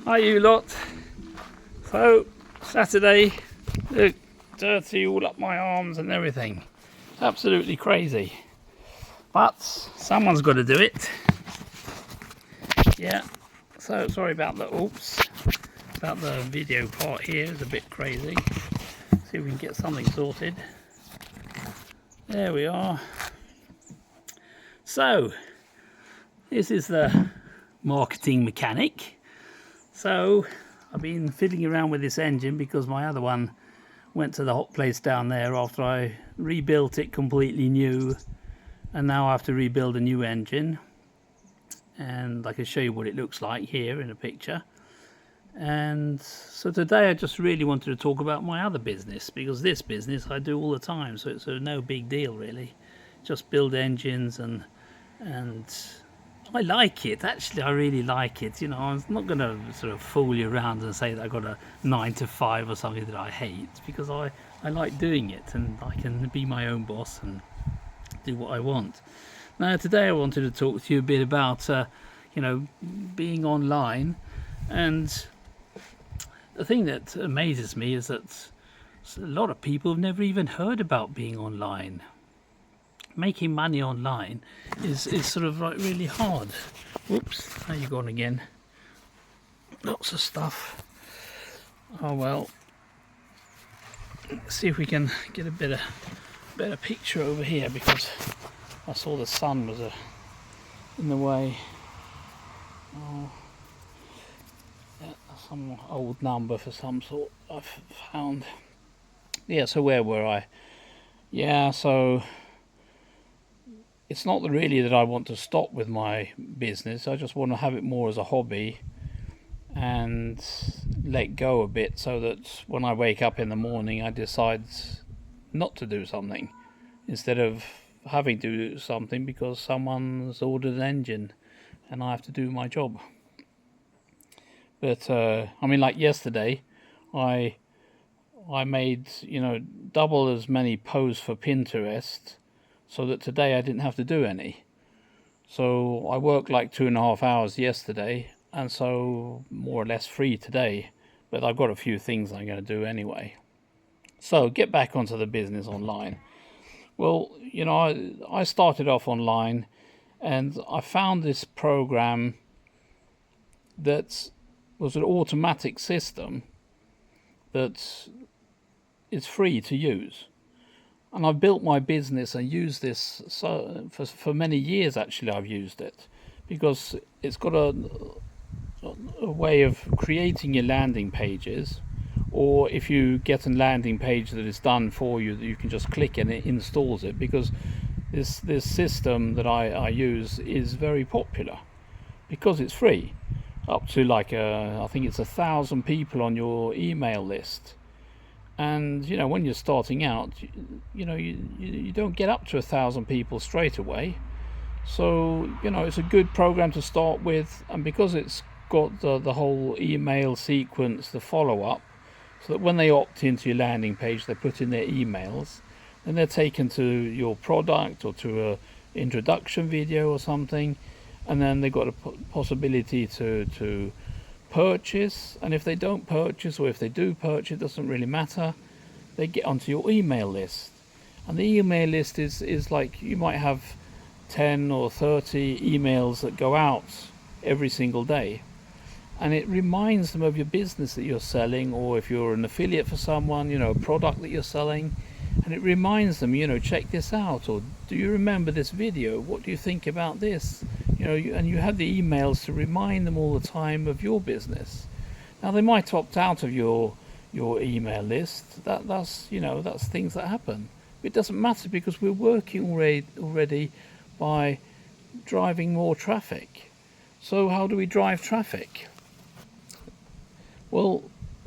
Hi you lot. So Saturday, look, dirty all up my arms and everything. Absolutely crazy. But someone's got to do it. Yeah. So sorry about the about the video part here. It's a bit crazy. See if we can get something sorted. There we are. So this is the marketing mechanic. So I've been fiddling around with this engine because my other one went to the hot place down there after I rebuilt it completely new, and now I have to rebuild a new engine, and I can show you what it looks like here in a picture. And so today I just really wanted to talk about my other business, because this business I do all the time, so it's no big deal really. Just build engines, and I like it. Actually, I really like it. You know, I'm not going to sort of fool you around and say that I've got a 9 to 5 or something that I hate, because I like doing it, and I can be my own boss and do what I want. Now, today I wanted to talk to you a bit about, you know, being online. And the thing that amazes me is that a lot of people have never even heard about being online. Making money online is sort of like really hard. Whoops, how you gone again? Lots of stuff. Oh well. Let's see if we can get a better picture over here, because I saw the sun was in the way. Oh, yeah, some old number for some sort I've found. Yeah, so where were I? Yeah, so it's not really that I want to stop with my business. I just want to have it more as a hobby and let go a bit, so that when I wake up in the morning I decide not to do something instead of having to do something because someone's ordered an engine and I have to do my job. But I mean, like yesterday I made, you know, double as many posts for Pinterest, so that today I didn't have to do any. So I worked like 2.5 hours yesterday, and so more or less free today. But I've got a few things I'm going to do anyway. So get back onto the business online. Well, you know, I started off online, and I found this program that was an automatic system that is free to use. And I've built my business and used this for many years. Actually, I've used it because it's got a way of creating your landing pages, or if you get a landing page that is done for you, you can just click and it installs it, because this system that I use is very popular because it's free. Up to like I think it's 1,000 people on your email list. And you know, when you're starting out, you know, you don't get up to 1,000 people straight away. So you know, it's a good program to start with, and because it's got the whole email sequence, the follow-up, so that when they opt into your landing page, they put in their emails, and they're taken to your product or to a introduction video or something, and then they've got a possibility to purchase. And if they don't purchase, or if they do purchase, it doesn't really matter, they get onto your email list. And the email list is like, you might have 10 or 30 emails that go out every single day, and it reminds them of your business that you're selling, or if you're an affiliate for someone, you know, a product that you're selling, and it reminds them, you know, check this out, or do you remember this video, what do you think about this, you know, and you have the emails to remind them all the time of your business. Now they might opt out of your email list. That's you know, that's things that happen. It doesn't matter, because we're working already by driving more traffic. So how do we drive traffic? Well,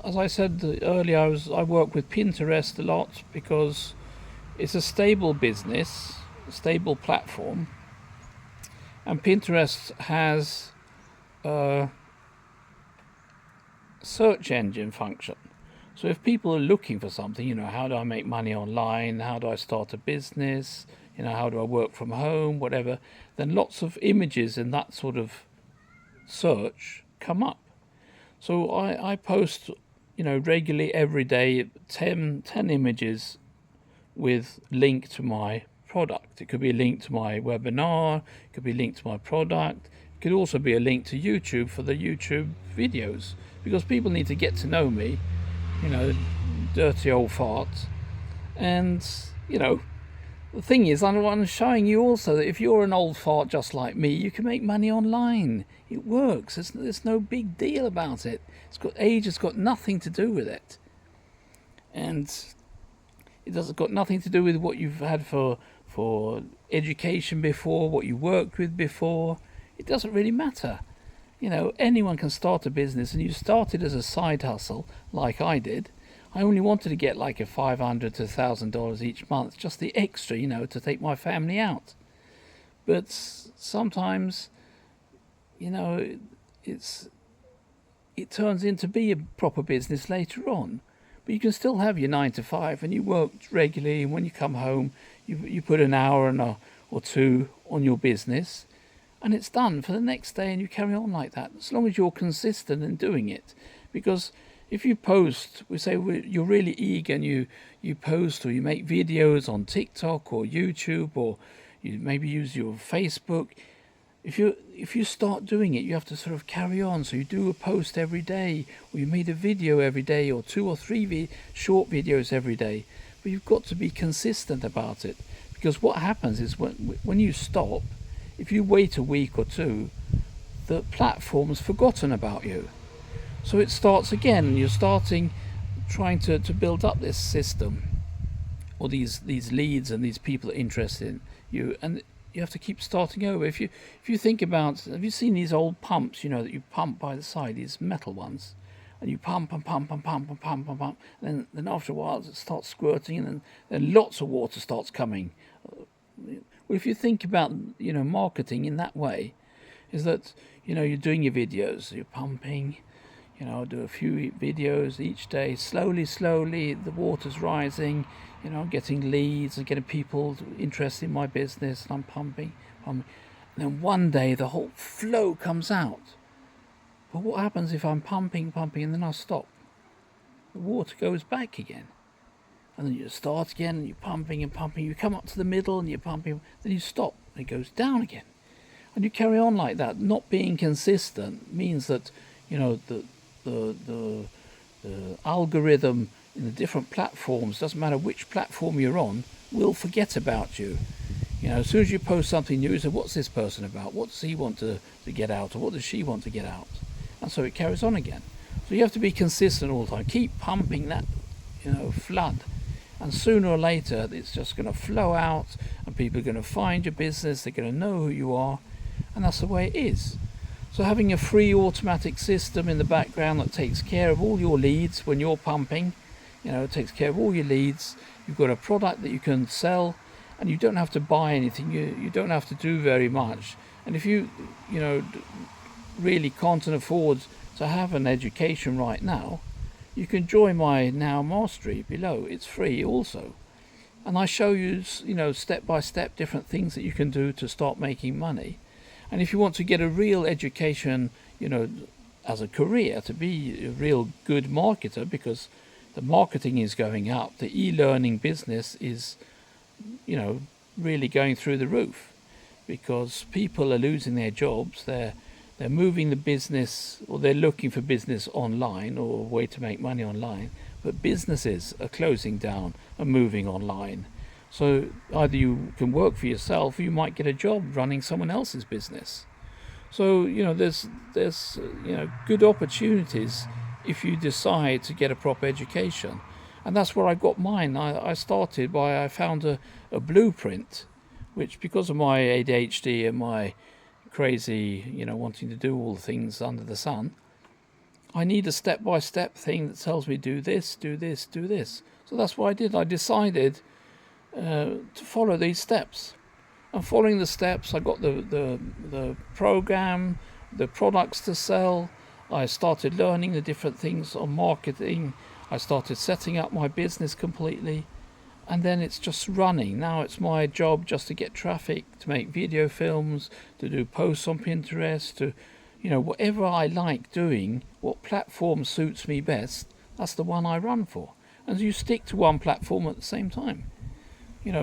as I said earlier, I work with Pinterest a lot because it's a stable business, a stable platform. And Pinterest has a search engine function. So if people are looking for something, you know, how do I make money online? How do I start a business? You know, how do I work from home? Whatever. Then lots of images in that sort of search come up. So I post, regularly every day 10 images with link to my product. It could be a link to my webinar, it could be a link to my product, it could also be a link to YouTube for the YouTube videos, because people need to get to know me, you know, dirty old fart. And, the thing is, I'm showing you also that if you're an old fart just like me, you can make money online. It works. There's no big deal about it. Age has got nothing to do with it. And got nothing to do with what you've had for education before, what you worked with before. It doesn't really matter. Anyone can start a business, and you started as a side hustle like I did. I only wanted to get like a $500 to $1,000 each month, just the extra, to take my family out. But sometimes, it turns into be a proper business later on. But you can still have your 9 to 5, and you work regularly. And when you come home, you put an hour or two on your business, and it's done for the next day, and you carry on like that, as long as you're consistent in doing it. Because if you post, we say you're really eager, and you post or you make videos on TikTok or YouTube, or you maybe use your Facebook. If you start doing it, you have to sort of carry on. So you do a post every day, or you made a video every day, or 2 or 3 short videos every day. But you've got to be consistent about it, because what happens is when you stop, if you wait a week or two, the platform's forgotten about you. So it starts again, and you're trying to build up this system, or these leads, and these people are interested in you, and you have to keep starting over. If you think about, have you seen these old pumps, that you pump by the side, these metal ones, and you pump and pump and pump and pump and pump, and then after a while it starts squirting, and then lots of water starts coming. Well, if you think about, marketing in that way, is that, you're doing your videos, you're pumping, do a few videos each day, slowly, the water's rising, getting leads and getting people interested in my business, and I'm pumping. And then one day the whole flow comes out. But what happens if I'm pumping, and then I stop? The water goes back again. And then you start again, and you're pumping and pumping. You come up to the middle, and you're pumping, then you stop, and it goes down again. And you carry on like that. Not being consistent means that, the algorithm in the different platforms, doesn't matter which platform you're on, will forget about you. As soon as you post something new, you say, what's this person about? What does he want to get out? Or what does she want to get out? And so it carries on again. So you have to be consistent all the time. Keep pumping that, flood. And sooner or later, it's just going to flow out, and people are going to find your business, they're going to know who you are, and that's the way it is. So having a free automatic system in the background that takes care of all your leads when you're pumping, it takes care of all your leads. You've got a product that you can sell, and you don't have to buy anything. You don't have to do very much. And if you, really can't afford to have an education right now, you can join my Now Mastery below. It's free also. And I show you, step by step different things that you can do to start making money. And if you want to get a real education, as a career, to be a real good marketer, because the marketing is going up, the e-learning business is, really going through the roof, because people are losing their jobs. They're moving the business, or they're looking for business online, or a way to make money online. But businesses are closing down and moving online. So either you can work for yourself, or you might get a job running someone else's business. So, there's good opportunities if you decide to get a proper education. And that's where I got mine. I started by, I found a blueprint, which, because of my ADHD and my crazy, wanting to do all the things under the sun, I need a step-by-step thing that tells me do this, do this, do this. So that's what I did. I decided to follow these steps. And following the steps, I got the program, the products to sell. I started learning the different things on marketing. I started setting up my business completely. And then it's just running. Now it's my job just to get traffic, to make video films, to do posts on Pinterest, to whatever I like doing, what platform suits me best, that's the one I run for. And you stick to one platform at the same time.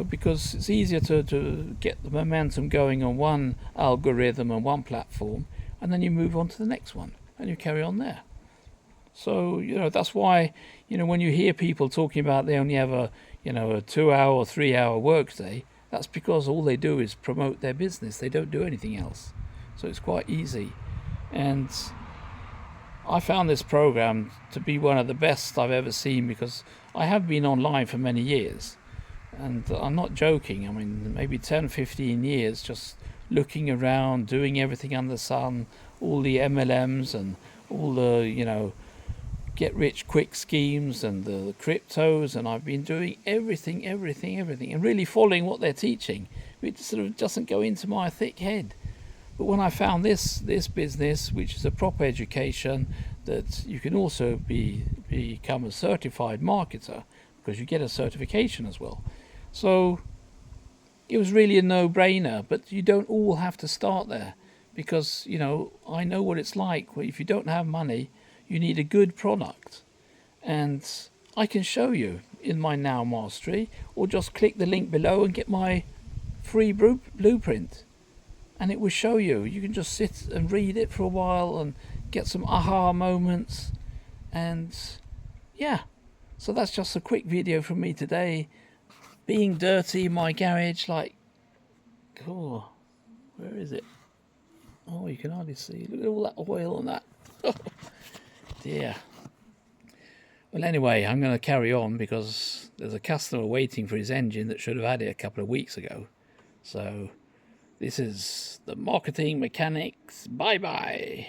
Because it's easier to get the momentum going on one algorithm and one platform, and then you move on to the next one and you carry on there. So, that's why, when you hear people talking about they only have a 2 hour or 3 hour workday, that's because all they do is promote their business. They don't do anything else. So it's quite easy. And I found this program to be one of the best I've ever seen, because I have been online for many years. And I'm not joking. I mean, maybe 10, 15 years just looking around, doing everything under the sun, all the MLMs and all the, get rich quick schemes and the cryptos. And I've been doing everything, and really following what they're teaching. It sort of doesn't go into my thick head. But when I found this business, which is a proper education, that you can also become a certified marketer, because you get a certification as well. So it was really a no-brainer, but you don't all have to start there, because, I know what it's like. If you don't have money, you need a good product. And I can show you in my Now Mastery, or just click the link below and get my free blueprint. And it will show you. You can just sit and read it for a while and get some aha moments. And yeah, so that's just a quick video from me today. Being dirty in my garage, like, oh, where is it? Oh, you can hardly see. Look at all that oil on that. Dear. Well, anyway, I'm going to carry on, because there's a customer waiting for his engine that should have had it a couple of weeks ago. So this is the Marketing Mechanics. Bye-bye.